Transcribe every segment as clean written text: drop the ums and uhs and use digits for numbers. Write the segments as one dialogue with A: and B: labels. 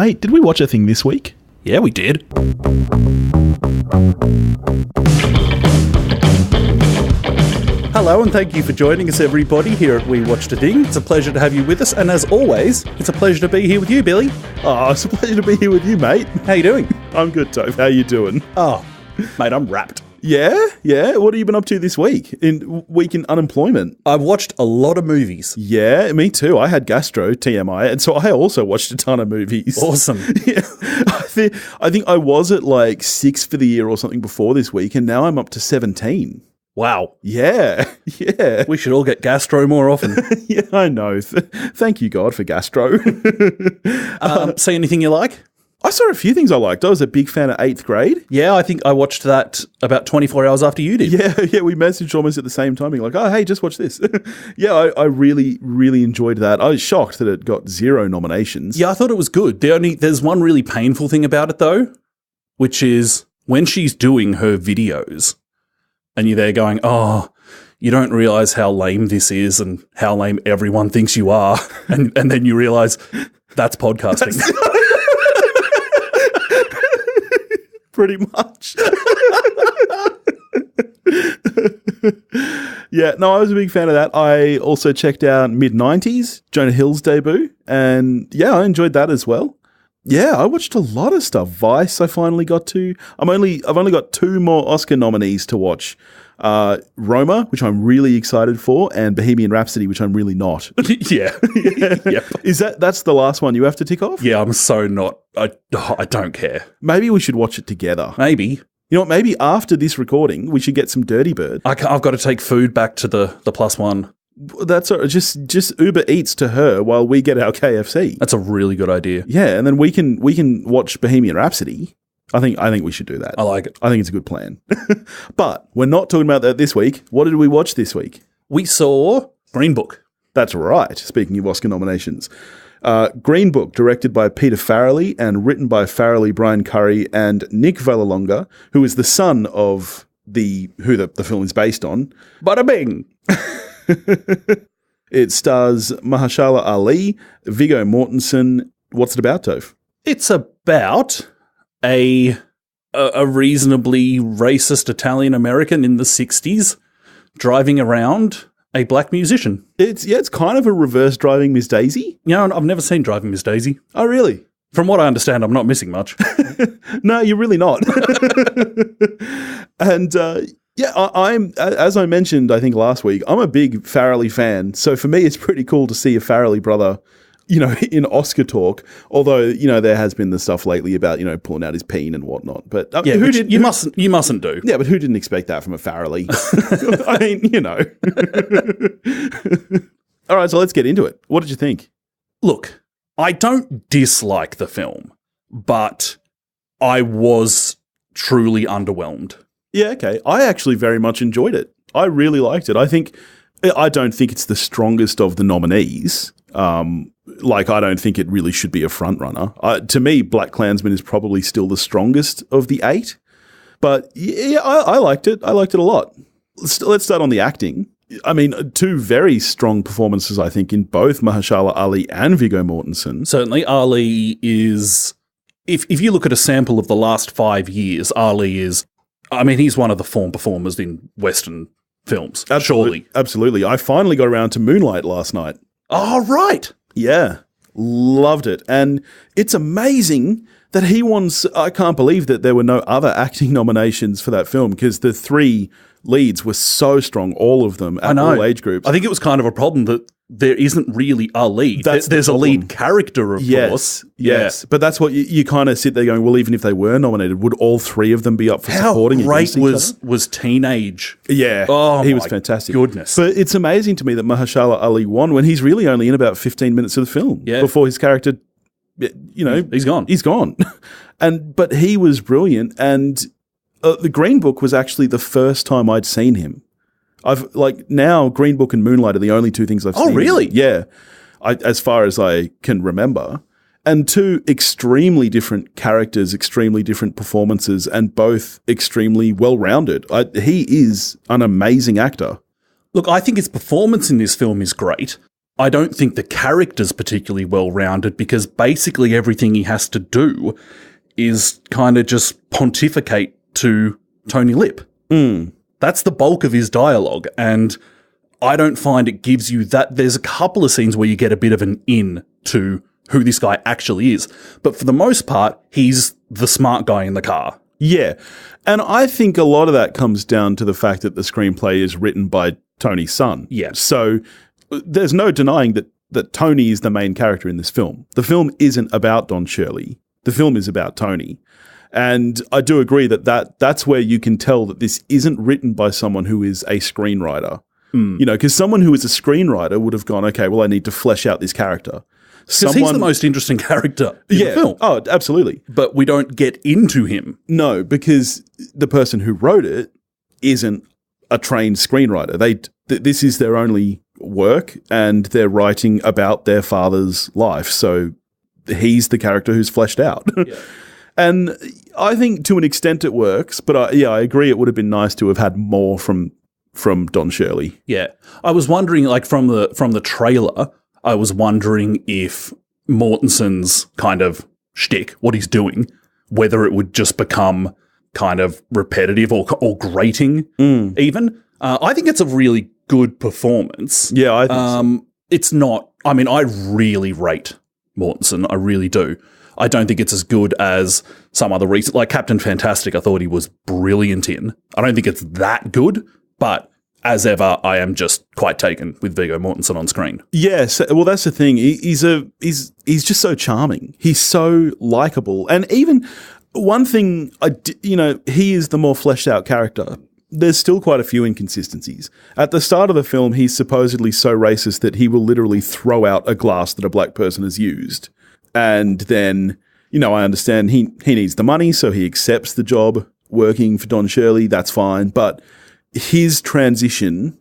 A: Mate, did we watch a thing this week?
B: Yeah, we did. Hello and thank you for joining us, everybody, here at We Watched a Thing. It's a pleasure to have you with us, and as always, it's a pleasure to be here with you, Billy.
A: Oh, it's a pleasure to be here with you, mate.
B: How you doing?
A: I'm good, Toph. How you doing?
B: Oh, mate, I'm wrapped.
A: Yeah? What have you been up to this week? In unemployment?
B: I've watched a lot of movies.
A: Yeah, me too. I had gastro, TMI, and so I also watched a ton of movies.
B: Awesome.
A: Yeah. I think I was at like 6 for the year or something before this week, and now I'm up to 17.
B: Wow.
A: Yeah.
B: We should all get gastro more often.
A: Yeah, I know. Thank you, God, for gastro.
B: See anything you like?
A: I saw a few things I liked. I was a big fan of 8th grade.
B: Yeah, I think I watched that about 24 hours after you did.
A: Yeah, we messaged almost at the same time, being like, oh, hey, just watch this. Yeah, I really, really enjoyed that. I was shocked that it got 0 nominations.
B: Yeah, I thought it was good. There's one really painful thing about it, though, which is when she's doing her videos and you're there going, oh, you don't realise how lame this is and how lame everyone thinks you are. And then you realise that's podcasting.
A: Pretty much. Yeah, no, I was a big fan of that. I also checked out mid-90s, Jonah Hill's debut, and yeah, I enjoyed that as well. Yeah, I watched a lot of stuff. Vice I finally got to. I've only got 2 more Oscar nominees to watch. Roma, which I'm really excited for, and Bohemian Rhapsody, which I'm really not.
B: Yeah. Yep.
A: That's the last one you have to tick off?
B: Yeah, I'm so not. I don't care.
A: Maybe we should watch it together.
B: Maybe.
A: You know what? Maybe after this recording, we should get some Dirty Bird.
B: I've got to take food back to the +1.
A: That's all right. Just Uber Eats to her while we get our KFC.
B: That's a really good idea.
A: Yeah, and then we can watch Bohemian Rhapsody. I think we should do that.
B: I like it.
A: I think it's a good plan. But we're not talking about that this week. What did we watch this week?
B: We saw Green Book.
A: That's right. Speaking of Oscar nominations. Green Book, directed by Peter Farrelly and written by Farrelly, Brian Currie, and Nick Vallelonga, who is the son of who the film is based on.
B: Bada bing!
A: It stars Mahershala Ali, Viggo Mortensen. What's it about, Toph?
B: It's about a reasonably racist Italian American in the 60s driving around a black musician.
A: It's kind of a reverse Driving Miss Daisy.
B: You know, I've never seen Driving Miss Daisy.
A: Oh, really?
B: From what I understand, I'm not missing much.
A: No, you're really not. And yeah, I'm, as I mentioned, I think last week, I'm a big Farrelly fan. So for me, it's pretty cool to see a Farrelly brother, in Oscar talk. Although, there has been the stuff lately about, pulling out his peen and whatnot. But
B: yeah, you mustn't do.
A: Yeah, but who didn't expect that from a Farrelly? I mean, All right, so let's get into it. What did you think?
B: Look, I don't dislike the film, but I was truly underwhelmed.
A: Yeah, okay. I actually very much enjoyed it. I really liked it. I don't think it's the strongest of the nominees. I don't think it really should be a front runner. To me, BlacKkKlansman is probably still the strongest of the 8. But yeah, I liked it. I liked it a lot. Let's start on the acting. I mean, 2 very strong performances, I think, in both Mahershala Ali and Viggo Mortensen.
B: Certainly, Ali is... If you look at a sample of the last 5 years, Ali is... I mean, he's one of the form performers in Western films, surely.
A: Absolutely. I finally got around to Moonlight last night.
B: Oh, right.
A: Yeah. Loved it. And it's amazing that he won... I can't believe that there were no other acting nominations for that film because the 3 leads were so strong, all of them, at all age groups.
B: I think it was kind of a problem that there isn't really a lead. There's a lead character, of course.
A: Yes. But that's what you kind of sit there going, well, even if they were nominated, would all 3 of them be up for supporting against each other?
B: Was Teenage?
A: Yeah.
B: Oh,
A: he was fantastic.
B: Goodness.
A: But it's amazing to me that Mahershala Ali won when he's really only in about 15 minutes of the film before his character,
B: he's gone.
A: He's gone. But he was brilliant. And the Green Book was actually the first time I'd seen him. Now Green Book and Moonlight are the only 2 things I've seen.
B: Oh, really?
A: Yeah. As far as I can remember. And 2 extremely different characters, extremely different performances, and both extremely well-rounded. He is an amazing actor.
B: Look, I think his performance in this film is great. I don't think the character's particularly well-rounded because basically everything he has to do is kind of just pontificate to Tony Lip. That's the bulk of his dialogue, and I don't find it gives you that. There's a couple of scenes where you get a bit of an in to who this guy actually is, but for the most part, he's the smart guy in the car.
A: Yeah. And I think a lot of that comes down to the fact that the screenplay is written by Tony's son.
B: Yeah.
A: So there's no denying that Tony is the main character in this film. The film isn't about Don Shirley. The film is about Tony. And I do agree that's where you can tell that this isn't written by someone who is a screenwriter. You know, because someone who is a screenwriter would have gone, okay, well, I need to flesh out this character.
B: Because he's the most interesting character in the film.
A: Oh, absolutely.
B: But we don't get into him.
A: No, because the person who wrote it isn't a trained screenwriter. This is their only work, and they're writing about their father's life. So he's the character who's fleshed out. Yeah. And I think to an extent it works, but I agree it would have been nice to have had more from Don Shirley.
B: Yeah. I was wondering, like, from the trailer, I was wondering if Mortensen's kind of shtick, what he's doing, whether it would just become kind of repetitive or grating even. I think it's a really good performance.
A: Yeah, I think so.
B: It's not, I mean, I really rate Mortensen. I really do. I don't think it's as good as some other recent, like Captain Fantastic, I thought he was brilliant in. I don't think it's that good, but as ever, I am just quite taken with Viggo Mortensen on screen.
A: Yes, well, that's the thing. He's just so charming. He's so likable, and even one thing, he is the more fleshed out character. There's still quite a few inconsistencies. At the start of the film, he's supposedly so racist that he will literally throw out a glass that a black person has used. And then, I understand he needs the money, so he accepts the job working for Don Shirley. That's fine. But his transition,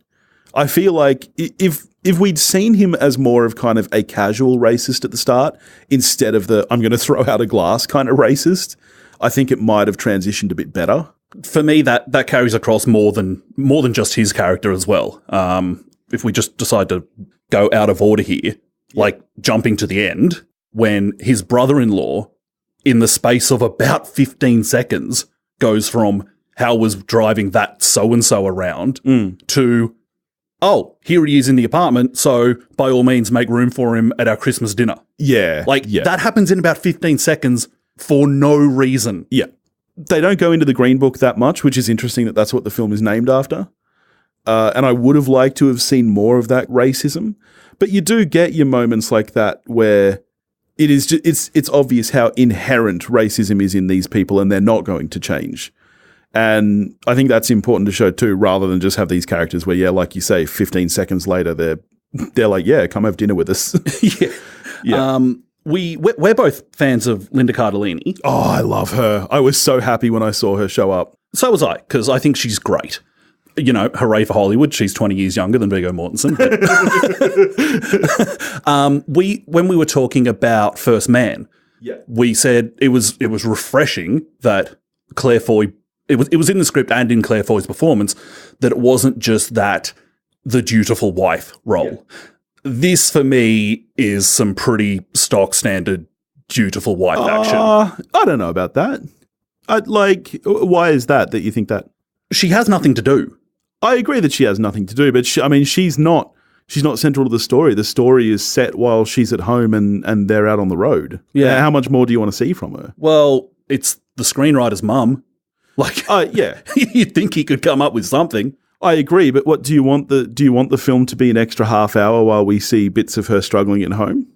A: I feel like if we'd seen him as more of kind of a casual racist at the start, instead of the I'm going to throw out a glass kind of racist, I think it might have transitioned a bit better.
B: For me, that carries across more than just his character as well. If we just decide to go out of order here, like jumping to the end, when his brother-in-law, in the space of about 15 seconds, goes from how was driving that so-and-so around to, oh, here he is in the apartment, so by all means make room for him at our Christmas dinner.
A: Yeah.
B: That happens in about 15 seconds for no reason.
A: Yeah. They don't go into the Green Book that much, which is interesting that that's what the film is named after. And I would have liked to have seen more of that racism. But you do get your moments like that where it is it's obvious how inherent racism is in these people, and they're not going to change. And I think that's important to show too, rather than just have these characters where, yeah, like you say, 15 seconds later, they're like, yeah, come have dinner with us.
B: Yeah. We're both fans of Linda Cardellini.
A: Oh, I love her. I was so happy when I saw her show up.
B: So was I, because I think she's great. Hooray for Hollywood. She's 20 years younger than Viggo Mortensen. When we were talking about First Man, we said it was refreshing that Claire Foy, it was in the script and in Claire Foy's performance, that it wasn't just that the dutiful wife role. Yeah. This, for me, is some pretty stock standard dutiful wife action.
A: I don't know about that. Why is that you think that?
B: She has nothing to do.
A: I agree that she has nothing to do, but she's not central to the story. The story is set while she's at home and they're out on the road. Yeah. How much more do you want to see from her?
B: Well, it's the screenwriter's mum.
A: Yeah.
B: You'd think he could come up with something.
A: I agree, but what do you want the film to be an extra half hour while we see bits of her struggling at home?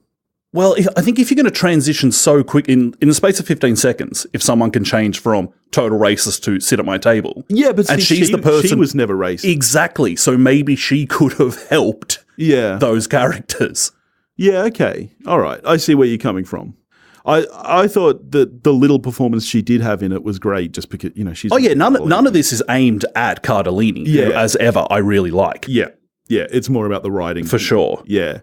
B: Well, I think if you're going to transition so quick in the space of 15 seconds, if someone can change from total racist to sit at my table.
A: Yeah, but
B: she's the person.
A: She was never racist.
B: Exactly. So maybe she could have helped those characters.
A: Yeah, okay. All right. I see where you're coming from. I thought that the little performance she did have in it was great just because, she's...
B: Oh, yeah. None of this is aimed at Cardellini, who, as ever, I really like.
A: Yeah. Yeah. It's more about the writing.
B: For sure.
A: Yeah.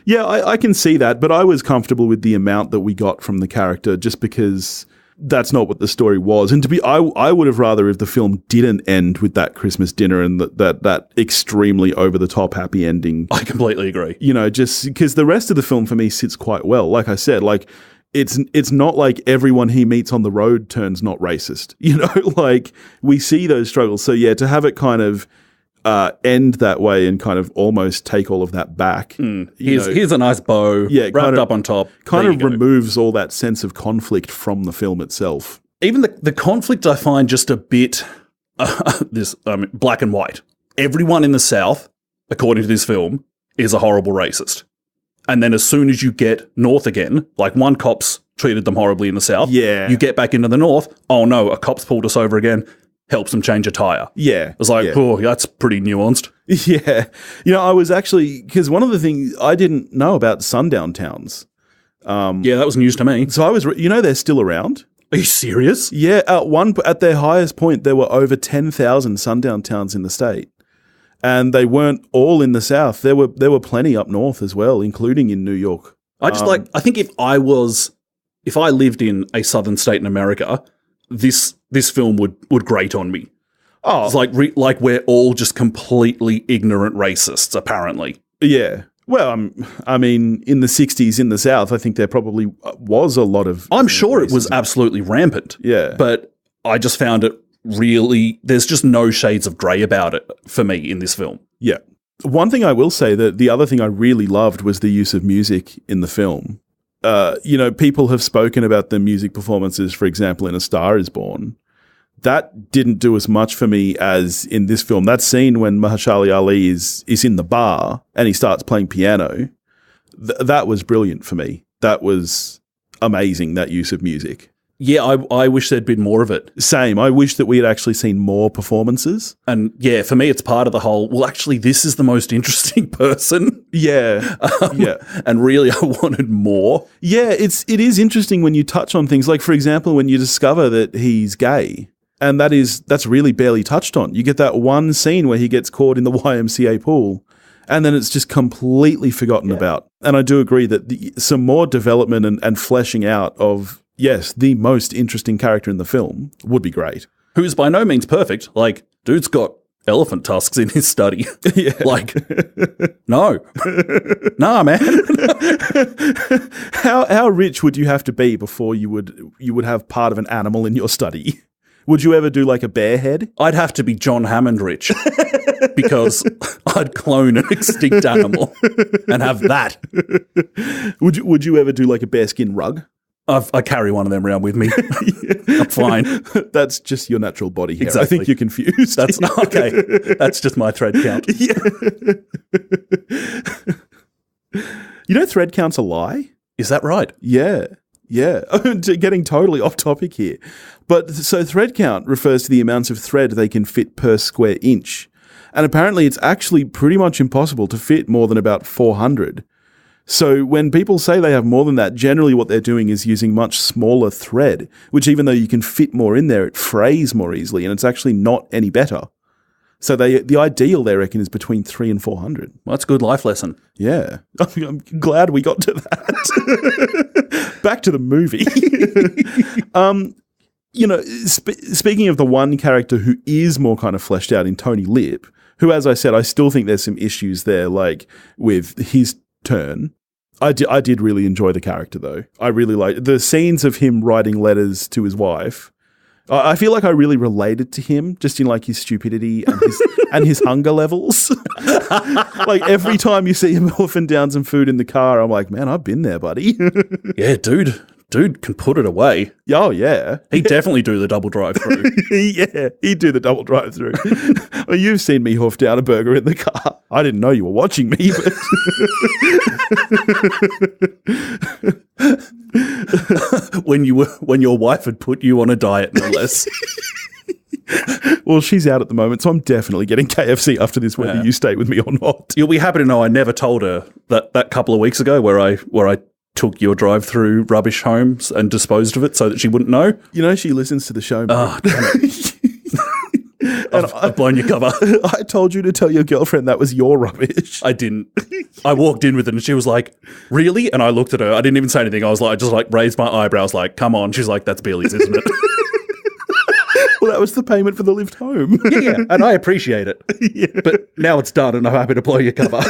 A: Yeah, I can see that, but I was comfortable with the amount that we got from the character just because that's not what the story was. And I would have rather if the film didn't end with that Christmas dinner and that extremely over the top happy ending.
B: I completely agree.
A: You know, just because the rest of the film for me sits quite well. Like I said, like it's not like everyone he meets on the road turns not racist. You know, like we see those struggles. So yeah, to have it kind of end that way and kind of almost take all of that back.
B: Here's a nice bow wrapped up on top.
A: Kind of removes all that sense of conflict from the film itself.
B: Even the conflict I find just a bit black and white. Everyone in the South, according to this film, is a horrible racist. And then as soon as you get north again, like one cop's treated them horribly in the South.
A: Yeah.
B: You get back into the north. Oh no, a cop's pulled us over again. Helps them change a tire.
A: Yeah.
B: It's like, oh, that's pretty nuanced.
A: Yeah. You know, I was actually, because one of the things I didn't know about sundown towns.
B: Yeah, that was news to me.
A: So I was, they're still around.
B: Are you serious?
A: Yeah. At their highest point, there were over 10,000 sundown towns in the state. And they weren't all in the South. There were plenty up north as well, including in New York.
B: I think if I lived in a southern state in America, this film would grate on me. Oh, it's like we're all just completely ignorant racists, apparently.
A: Yeah. Well, I mean, in the 60s in the South, I think there probably was a lot of...
B: I'm sure it was absolutely rampant.
A: Yeah.
B: But I just found it really... There's just no shades of grey about it for me in this film.
A: Yeah. One thing I will say, that the other thing I really loved was the use of music in the film. People have spoken about the music performances, for example, in A Star Is Born. That didn't do as much for me as in this film. That scene when Mahershala Ali is in the bar and he starts playing piano, that was brilliant for me. That was amazing, that use of music.
B: Yeah, I wish there'd been more of it.
A: Same. I wish that we had actually seen more performances.
B: And yeah, for me, it's part of the whole, well, actually, this is the most interesting person.
A: Yeah. Yeah.
B: And really, I wanted more.
A: Yeah, it is interesting when you touch on things like, for example, when you discover that he's gay. And that's really barely touched on. You get that one scene where he gets caught in the YMCA pool, and then it's just completely forgotten about. And I do agree that some more development and fleshing out of, yes, the most interesting character in the film would be great.
B: Who's by no means perfect. Like, dude's got elephant tusks in his study.
A: Yeah.
B: Like, no. Nah, man.
A: How rich would you have to be before you would have part of an animal in your study? Would you ever do like a bear head?
B: I'd have to be John Hammond rich because I'd clone an extinct animal and have that.
A: Would you ever do like a bearskin rug?
B: I carry one of them around with me. I'm fine.
A: That's just your natural body hair.
B: Exactly.
A: I think you're confused.
B: That's okay. That's just my thread count.
A: Yeah. Thread count's a lie?
B: Is that right?
A: Yeah. Yeah. Getting totally off topic here. But so thread count refers to the amounts of thread they can fit per square inch. And apparently it's actually pretty much impossible to fit more than about 400. So when people say they have more than that, generally what they're doing is using much smaller thread, which even though you can fit more in there, it frays more easily and it's actually not any better. So the ideal, they reckon, is between 300 and 400.
B: Well, that's a good life lesson.
A: Yeah. I'm glad we got to that. Back to the movie. Speaking of the one character who is more kind of fleshed out in Tony Lip, who, as I said, I still think there's some issues there, like with his turn. I did really enjoy the character, though. I really liked the scenes of him writing letters to his wife. I feel like I really related to him, just in like his stupidity and his hunger levels. Like every time you see him wolfing down some food in the car, I'm like, man, I've been there, buddy.
B: Yeah, dude can put it away.
A: Oh, yeah.
B: He'd definitely do the double drive-through.
A: Yeah, he'd do the double drive-through. Well, you've seen me hoof down a burger in the car. I didn't know you were watching me,
B: but... when your wife had put you on a diet, no less.
A: Well, she's out at the moment, so I'm definitely getting KFC after this, whether you stay with me or not.
B: You'll be happy to know I never told her that couple of weeks ago where I took your drive-through rubbish home and disposed of it so that she wouldn't know.
A: She listens to the show.
B: Oh, damn it. I've blown your cover.
A: I told you to tell your girlfriend that was your rubbish.
B: I didn't. I walked in with it and she was like, really? And I looked at her. I didn't even say anything. I just raised my eyebrows like, come on. She's like, that's Billy's, isn't it?
A: Well, that was the payment for the lift home.
B: Yeah, and I appreciate it. Yeah. But now it's done and I'm happy to blow your cover.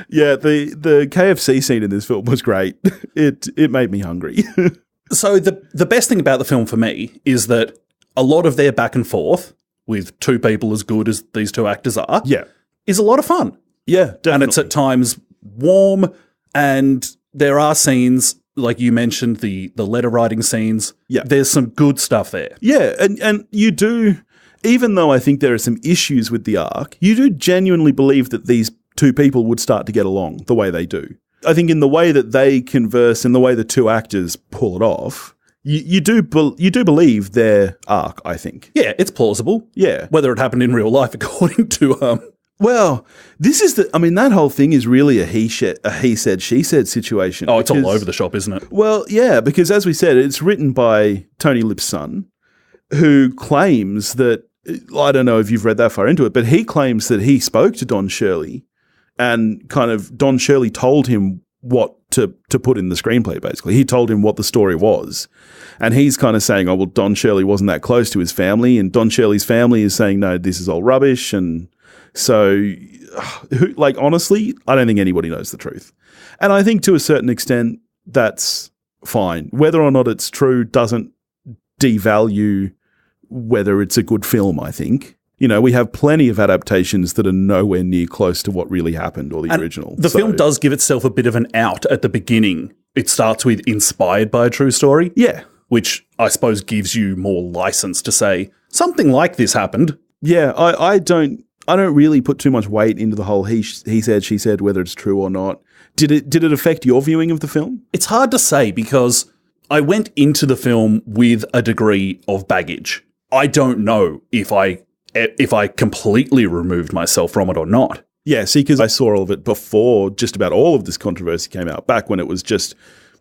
A: Yeah, the KFC scene in this film was great. It made me hungry.
B: So the best thing about the film for me is that a lot of their back and forth with two people as good as these two actors are is a lot of fun.
A: Yeah, definitely.
B: And it's at times warm, and there are scenes, like you mentioned, the letter writing scenes.
A: Yeah.
B: There's some good stuff there.
A: Yeah, and you do, even though I think there are some issues with the arc, you do genuinely believe that these two people would start to get along the way they do. I think in the way that they converse and the way the two actors pull it off, you do believe their arc, I think.
B: Yeah, it's plausible.
A: Yeah.
B: Whether it happened in real life, according to
A: Well, this is that whole thing is really a he said, she said situation.
B: Oh, it's all over the shop, isn't it?
A: Well, yeah, because as we said, it's written by Tony Lip's son, who claims that, I don't know if you've read that far into it, but he claims that he spoke to Don Shirley and kind of Don Shirley told him what to put in the screenplay, basically. He told him what the story was. And he's kind of saying, oh, well, Don Shirley wasn't that close to his family. And Don Shirley's family is saying, no, this is all rubbish. And so, honestly, I don't think anybody knows the truth. And I think to a certain extent, that's fine. Whether or not it's true doesn't devalue whether it's a good film, I think. You know, we have plenty of adaptations that are nowhere near close to what really happened or the original.
B: The film does give itself a bit of an out at the beginning. It starts with inspired by a true story.
A: Yeah.
B: Which I suppose gives you more license to say something like this happened.
A: Yeah, I don't really put too much weight into the whole he said, she said, whether it's true or not. Did it affect your viewing of the film?
B: It's hard to say because I went into the film with a degree of baggage. I don't know if I completely removed myself from it or not.
A: Yeah, see, because I saw all of it before just about all of this controversy came out, back when it was just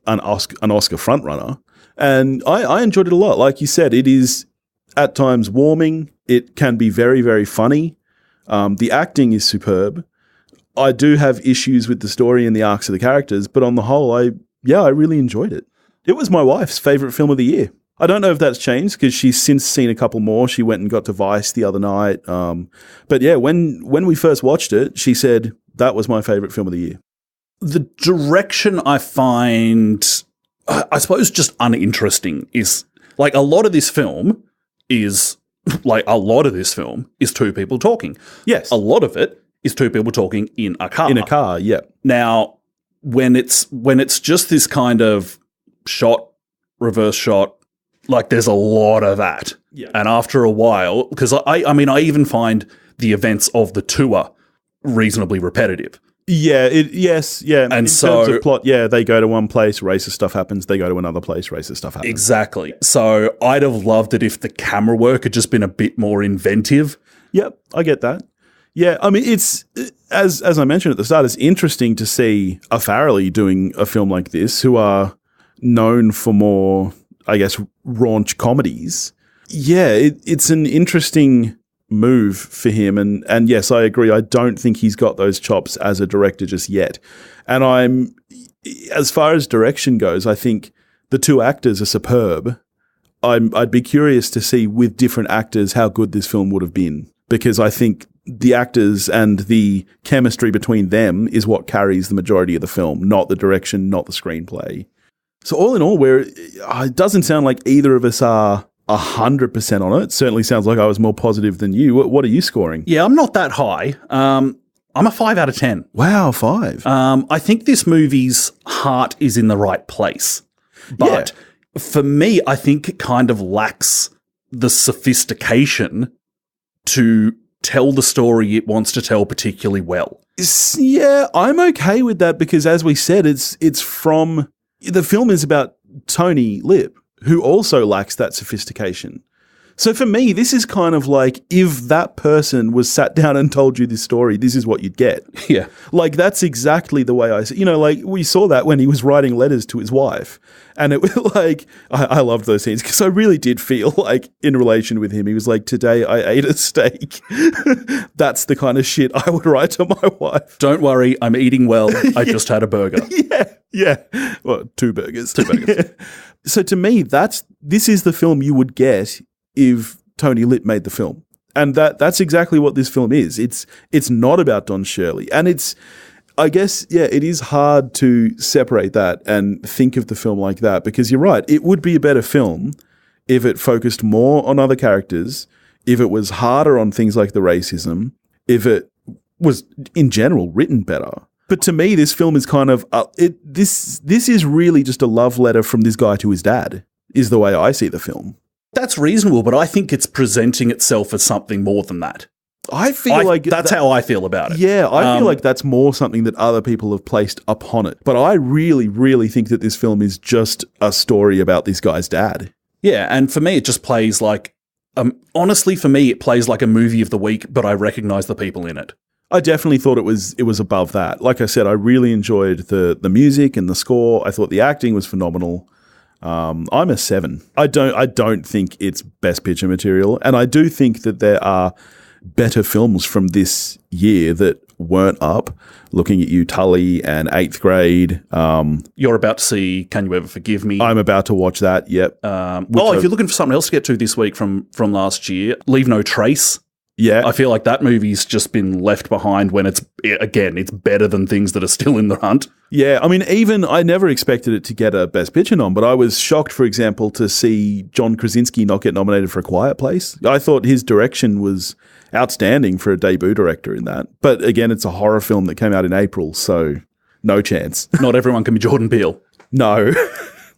A: an Oscar frontrunner. And I enjoyed it a lot. Like you said, it is at times warming. It can be very, very funny. The acting is superb. I do have issues with the story and the arcs of the characters, but on the whole, I really enjoyed it. It was my wife's favourite film of the year. I don't know if that's changed because she's since seen a couple more. She went and got to Vice the other night. But yeah, when we first watched it, she said that was my favourite film of the year.
B: The direction I find, I suppose, just uninteresting is like a lot of this film is two people talking.
A: Yes.
B: A lot of it is two people talking in a car.
A: In a car, yeah.
B: Now, when it's just this kind of shot, reverse shot, like there's a lot of that.
A: Yeah.
B: And after a while, because I mean, I even find the events of the tour reasonably repetitive.
A: Yeah, yes. In terms of plot, they go to one place, racist stuff happens. They go to another place, racist stuff happens.
B: Exactly. So I'd have loved it if the camera work had just been a bit more inventive.
A: Yep, I get that. Yeah, I mean, it's, as I mentioned at the start, it's interesting to see a Farrelly doing a film like this, who are known for more, I guess, raunch comedies. Yeah, it's an interesting move for him. And yes, I agree. I don't think he's got those chops as a director just yet. And as far as direction goes, I think the two actors are superb. I'd be curious to see with different actors how good this film would have been, because I think the actors and the chemistry between them is what carries the majority of the film, not the direction, not the screenplay. So all in all, it doesn't sound like either of us are 100% on it. It certainly sounds like I was more positive than you. What are you scoring?
B: Yeah, I'm not that high. I'm a 5 out of 10.
A: Wow, 5.
B: I think this movie's heart is in the right place. But for me, I think it kind of lacks the sophistication to tell the story it wants to tell particularly well.
A: Yeah, I'm okay with that because, as we said, it's from... The film is about Tony Lip, who also lacks that sophistication. So for me, this is kind of like if that person was sat down and told you this story, this is what you'd get.
B: Yeah.
A: Like that's exactly the way I see. Like we saw that when he was writing letters to his wife. And it was like, I loved those scenes because I really did feel like in relation with him, he was like, today I ate a steak. That's the kind of shit I would write to my wife.
B: Don't worry, I'm eating well. I just had a burger.
A: Yeah. Well, 2 burgers. 2 burgers. So to me, this is the film you would get if Tony Litt made the film. And that's exactly what this film is. It's not about Don Shirley. And I guess, it is hard to separate that and think of the film like that because you're right. It would be a better film if it focused more on other characters, if it was harder on things like the racism, if it was in general written better. But to me, this film is kind of this is really just a love letter from this guy to his dad, is the way I see the film.
B: That's reasonable, but I think it's presenting itself as something more than that.
A: I feel like
B: that's how I feel about it.
A: Yeah, I feel like that's more something that other people have placed upon it. But I really, really think that this film is just a story about this guy's dad.
B: Yeah, and for me, it just plays like, honestly, for me, it plays like a movie of the week, but I recognize the people in it.
A: I definitely thought it was above that. Like I said, I really enjoyed the music and the score. I thought the acting was phenomenal. I'm a 7. I don't think it's Best Picture material, and I do think that there are better films from this year that weren't up. Looking at you, Tully, and 8th Grade.
B: You're about to see Can You Ever Forgive Me?
A: I'm about to watch that. Yep.
B: If you're looking for something else to get to this week from last year, Leave No Trace.
A: Yeah.
B: I feel like that movie's just been left behind when it's better than things that are still in the hunt.
A: Yeah, I mean, I never expected it to get a Best Picture nom, but I was shocked, for example, to see John Krasinski not get nominated for A Quiet Place. I thought his direction was outstanding for a debut director in that. But again, it's a horror film that came out in April, so no chance.
B: Not everyone can be Jordan Peele.
A: No.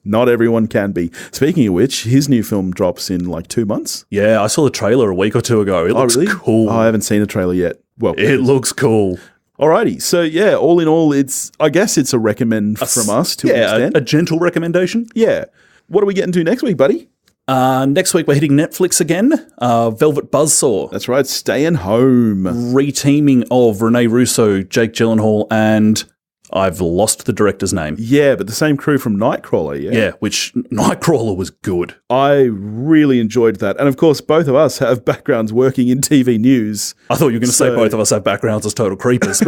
A: Not everyone can be. Speaking of which, his new film drops in like 2 months.
B: Yeah, I saw the trailer a week or two ago. It looks cool.
A: I haven't seen a trailer yet. Well,
B: it looks cool.
A: Alrighty. So yeah, all in all, I guess it's a recommend from us to understand.
B: A gentle recommendation.
A: Yeah. What are we getting to next week, buddy?
B: Next week we're hitting Netflix again. Velvet Buzzsaw.
A: That's right. Staying Home.
B: Reteaming of Rene Russo, Jake Gyllenhaal, and I've lost the director's name.
A: Yeah, but the same crew from Nightcrawler, yeah.
B: Yeah, which Nightcrawler was good.
A: I really enjoyed that. And of course, both of us have backgrounds working in TV news.
B: I thought you were going to say both of us have backgrounds as total creepers.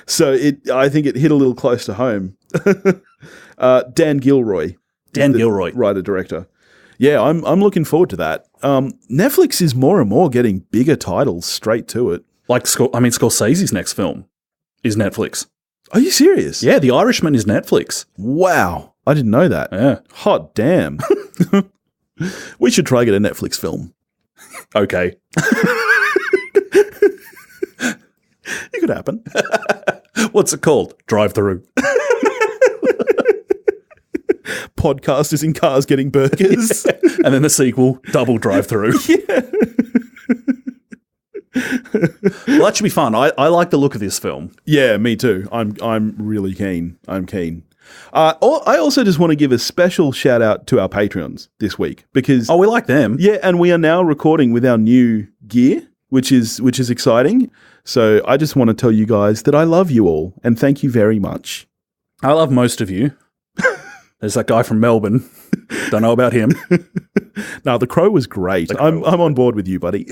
A: So I think it hit a little close to home. Dan Gilroy. Writer-director. Yeah, I'm looking forward to that. Netflix is more and more getting bigger titles straight to it.
B: Like, Scorsese's next film is Netflix.
A: Are you serious?
B: Yeah, The Irishman is Netflix.
A: Wow. I didn't know that.
B: Yeah.
A: Hot damn. We should try get a Netflix film.
B: Okay.
A: It could happen.
B: What's it called? Drive-through.
A: Podcasters in cars getting burgers.
B: Yeah. And then the sequel, Double Drive-through.
A: Yeah.
B: Well, that should be fun. I like the look of this film.
A: Yeah, me too. I'm really keen. I'm keen. I also just want to give a special shout out to our Patreons this week because
B: we like them.
A: Yeah, and we are now recording with our new gear, which is exciting. So I just want to tell you guys that I love you all and thank you very much.
B: I love most of you. There's that guy from Melbourne. Don't know about him.
A: No, The Crow was great. I'm on board with you, buddy.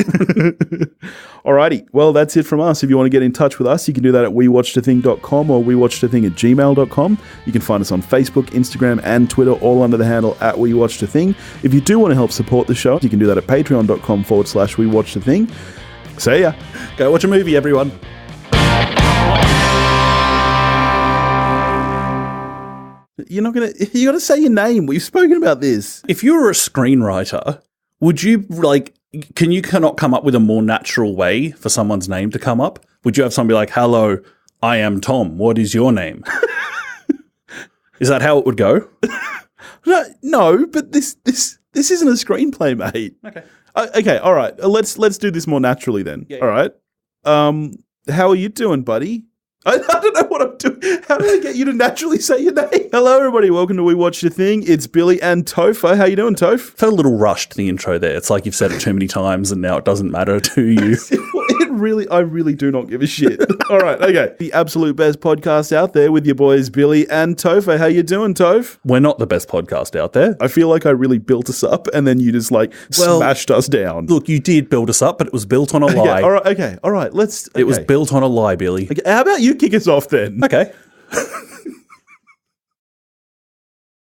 A: Alrighty. Well, that's it from us. If you want to get in touch with us, you can do that at wewatchedathing.com or wewatchedathing@gmail.com. You can find us on Facebook, Instagram, and Twitter, all under the handle @wewatchedathing. If you do want to help support the show, you can do that at patreon.com/wewatchedathing. See ya.
B: Go watch a movie, everyone.
A: You got to say your name. We've spoken about this.
B: If you were a screenwriter, would you cannot come up with a more natural way for someone's name to come up? Would you have somebody like, hello, I am Tom. What is your name? Is that how it would go?
A: No, but this isn't a screenplay, mate.
B: Okay.
A: Okay. All right. Let's do this more naturally then.
B: Yeah.
A: All right. How are you doing, buddy? I don't know what I'm doing. How do I get you to naturally say your name? Hello, everybody. Welcome to We Watched a Thing. It's Billy and Topher. How you doing, Toph?
B: Felt a little rushed, the intro there. It's like you've said it too many times and now it doesn't matter to you.
A: I really do not give a shit. All right, okay. The absolute best podcast out there with your boys Billy and Topher. How you doing, Toph?
B: We're not the best podcast out there.
A: I feel like I really built us up and then you just smashed us down.
B: Look, you did build us up, but it was built on a lie.
A: All right. It was
B: built on a lie, Billy.
A: Okay, how about you kick us off then?
B: Okay.